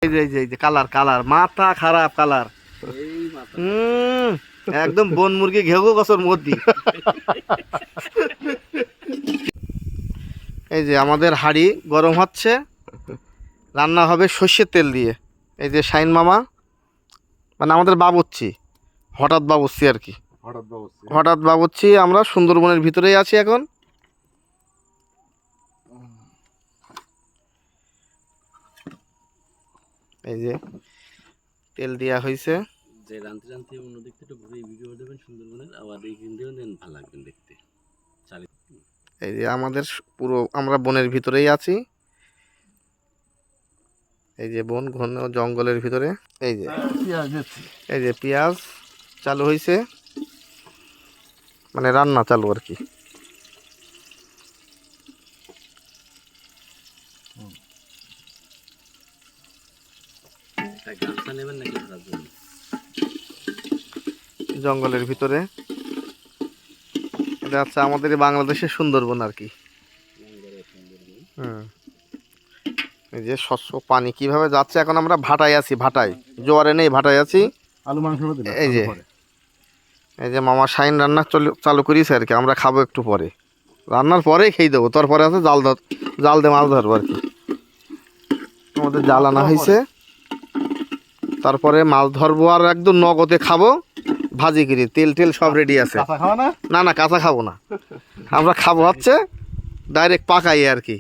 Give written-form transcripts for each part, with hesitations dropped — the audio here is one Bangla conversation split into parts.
এই যে কালার কালার মাথা খারাপ কালার। একদম বন মুরগি ঘেউ গছর মধ্যে। এই যে আমাদের হাঁড়ি গরম হচ্ছে, রান্না হবে সর্ষের তেল দিয়ে। এই যে শাইন মামা মানে আমাদের বাবুচ্চি, হঠাৎ বাবুচ্চি আর কি, হঠাৎ বাবুচ্চি। আমরা সুন্দরবনের ভিতরেই আছি এখন। এই যে তেল দেওয়া হয়েছে। যে রান্তে রান্তে অন্যদিক থেকে ঘুরে ভিডিও দেবেন সুন্দরবনের, আবার এই ভিডিও দেন, ভালো লাগবেন দেখতে। এই যে আমাদের পুরো আমরা বনের ভিতরেই আছি। এই যে বন ঘন জঙ্গলের ভিতরে। এই যে এই যে পেঁয়াজ চালু হয়েছে, মানে রান্না চালু আর কি। জঙ্গলের ভিতরে এটা হচ্ছে আমাদের বাংলাদেশের সুন্দরবন আর কি। এই যে শস্য পানি কিভাবে যাচ্ছে। এখন আমরা ভাটায় আছি, ভাটায় জোয়ারে নেই, ভাটায় আছি। আলু মাংস এই যে মামা শাইন রান্না চালু করিয়েছে আর কি। আমরা খাবো একটু পরে, রান্নার পরেই খেয়ে দেবো। তারপরে আছে জাল দিয়ে মাছ ধরবো আর কি। আমাদের জাল আনা হয়েছে, তারপরে মাছ ধরবো আর একদম নগদে খাবো ভাজি করি। তেল টেল সব রেডি আছে। না না কাঁচা খাবো না, আমরা খাবো হচ্ছে ডাইরেক্ট পাকাই আর কি।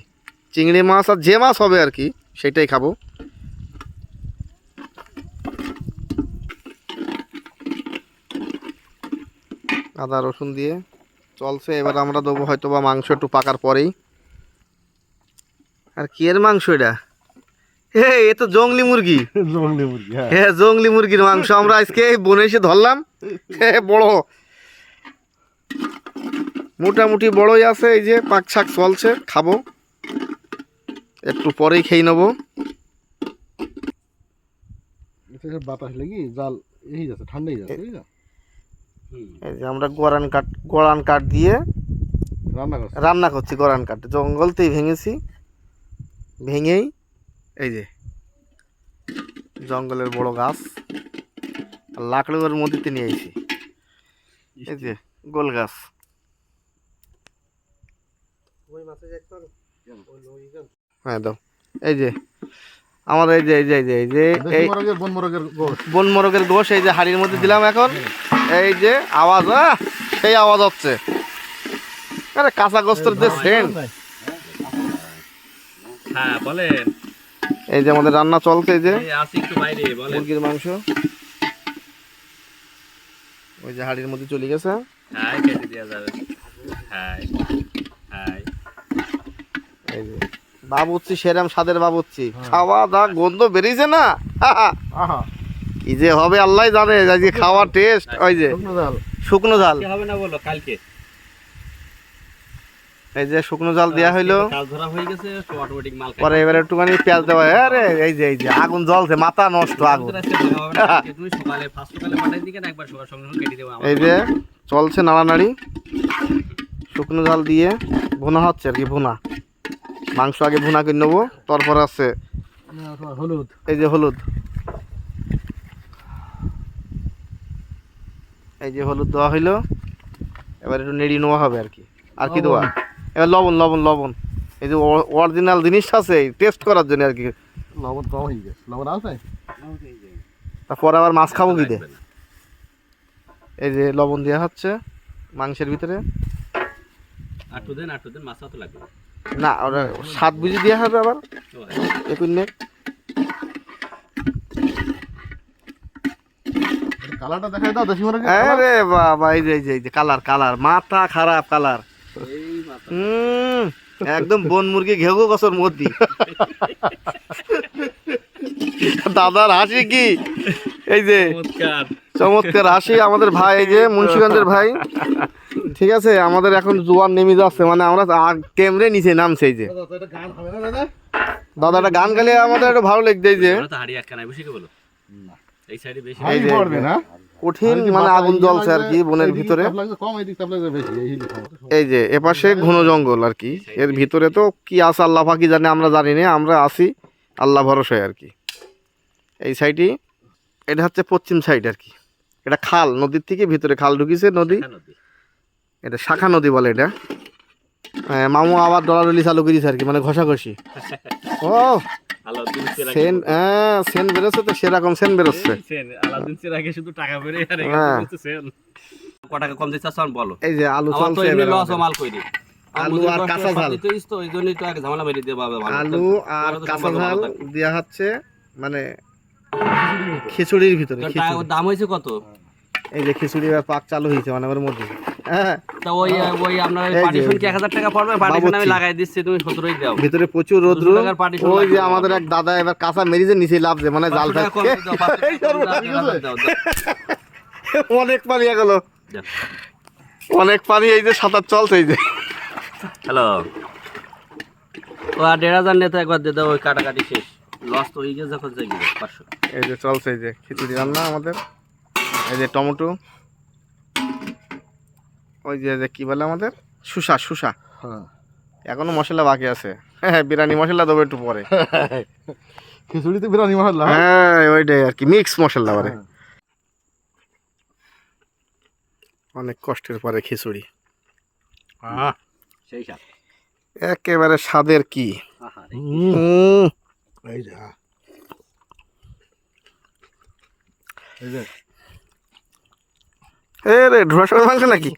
চিংড়ি মাছ আর যে মাছ হবে আর কি সেটাই খাবো। আদা রসুন দিয়ে চলছে। এবার আমরা দেবো হয়তো বা মাংস একটু পাকার পরেই। আর কি এর মাংস এটা? এ তো জংলি মুরগি। হ্যাঁ জংলি মুরগির মাংস আমরা আজকে বনে এসে ধরলাম। বড় মোটামুটি বড়ই আছে। এই যে পাক শাক চলছে, খাবো একটু পরেই খেয়ে নেবো। বাতাস লেগে জাল এই যাচ্ছে, ঠান্ডাই যাচ্ছে। এই যে আমরা গড়ান কাঠ দিয়ে রান্না করছি। গড়ান কাঠ জঙ্গলতেই ভেঙেছি, ভেঙেই এই যে জঙ্গলের বড় গাছ লাকড়ির মধ্যে নিয়ে আইছি। এই যে গোল গাছ। হ্যাঁ দাও। এই যে আমার এই যে বন মোরগের গোশ এই যে হাড়ির মধ্যে দিলাম এখন। এই যে আওয়াজ, সেই আওয়াজ হচ্ছে। আরে কাঁচা গোস্তের যে সেন্ট। হ্যাঁ বলেন। এই যে আমাদের রান্না চলছে। এই যে মুরগির মাংস ওই যে হাড়ির মধ্যে চলে গেছে। এই যে বাবুচ্চি সেরাম স্বাদের বাবুচ্চি। খাওয়া দাওয়া গন্ধ বেরিয়েছে না, কি যে হবে আল্লাহ জানে। আজকে খাওয়ার টেস্ট। ওই যে শুকনো জাল হবে না বলো কালকে। এই যে শুকনো জাল দেওয়া হইলো, পরে এবার একটুখানি পেঁয়াজ দেওয়া। আরে এই যে আগুন জ্বলছে, মাথা নষ্ট আগুন। এই যে চলছে নাড়ানাড়ি, শুকনো জাল দিয়ে ভুনা হচ্ছে আর কি। ভুনা মাংস আগে ভুনা করে নেবো, তারপর আছে হলুদ। এই যে হলুদ, এই যে হলুদ দেওয়া হইলো। এবার একটু নেড়ি নেওয়া হবে আর কি। আর কি দেওয়া? এবার লবণ লবণ লবণ। এই যে অরিজিনাল জিনিস আছে টেস্ট করার জন্য আর কি। লবণ কম হয়ে গেছে, লবণ আছে। তারপর আবার মাছ খাবো কি দিয়ে। এই যে লবণ দেওয়া হচ্ছে মাংসের ভিতরে। না ওরা স্বাদ বুঝে দেওয়া হবে আবার এখন। কালারটা দেখাই দাও দেশি মুরগি। আরে বাবা এই যে কালার কালার মাথা খারাপ কালার। একদম বন মুরগি ঘেউ গছর মধ্যে। দাদার হাসি কি, এই যে চমৎকার হাসি আমাদের ভাই, এই যে মুন্সিগঞ্জের ভাই। ঠিক আছে, আমাদের এখন জোয়ার নেমে যাচ্ছে, মানে আমরা ক্যামেরে নিচে নামছে। এই যে দাদা একটা গান গাইলে আমাদের একটু ভালো লাগছে। এই যে কঠিন মানে আগুন জ্বলছে আর কি বনের ভিতরে। এই যে এপাশে ঘন জঙ্গল আর কি, এর ভিতরে তো কি আছে আল্লাহ পাকি জানে, আমরা জানি না। আমরা আছি আল্লাহ ভরসায় আর কি। এই সাইডই, এটা হচ্ছে পশ্চিম সাইড আর কি। এটা খাল, নদীর থেকে ভিতরে খাল ঢুকিছে নদী, এটা শাখা নদী বলে এটা। মামু আবার ডলাডলি চালু করেছে আর কি, মানে ঘষাঘষি। ও সেন, হ্যাঁ সেন বেরোচ্ছে তো, সেরকম সেন বেরোচ্ছে। শুধু টাকা বেড়ে আর হ্যাঁ। ক টাকা কম দিচ্ছে আসন বলো। এই যে আলু আমার তো চলছে এমনি এবার লস আমাদের। মাল কই দি। আলু আর কাঁচা ঝাল, তো এই জন্যই তো আগে ঝামেলা বেরিয়ে দিয়ে ভালো। আলু আর কাঁচা ঝাল দেওয়া হচ্ছে মানে খিচুড়ির ভিতরে। খিচুড়ি দাম হয়েছে কত? এই যে খিচুড়ি এবার পাক চালু হয়েছে মানে ওর মধ্যে। হ্যাঁ তা ওই ওই আপনার এই যে, পার্টিশন কি 1000 টাকা পড়বে? পার্টিশন আমি বাবুর্চি। লাগাই দিচ্ছি, তুমি 17ই দাও। ভিতরে প্রচুর রোদ্র। 200 টাকার partition ওই যে লাগবে। আমাদের এক দাদা এবার কাঁচা মেরিজের নিচে লাভছে, মানে জাল 500 টাকা কম দাও, 500 টাকা কম দাও, 1000 দাও, দাও। অনেক পানি এগুলো, দাও। অনেক পানি। এই যে সাঁতার চলছে এই যে। হ্যালো, ও আর 1500 নিয়ে তো একবার দিয়ে দাও, ওই কাটাকাটি শেষ। লস তো হয়ে গেছে, যখন যাই 500। এই যে চলছে এই যে খিচুড়ি রান্না আমাদের। এই যে টমেটো, ওই যে কি বলে আমাদের শুষা, শুষা। হ্যাঁ এখনো মশলা বাকি আছে। হ্যাঁ বিরিয়ানি মশলা দেবো একটু পরে। খিচুড়িতে বিরিয়ানি মশলা। হ্যাঁ ওইটাই আর কি, মিক্স মশলা পরে। হ্যাঁ। অনেক কষ্টের পরে খিচুড়ি, সেই সাথ। একেবারে স্বাদের কি। আহারে। এই যে এই যে এ রে ঢোড়া মাংস নাকি?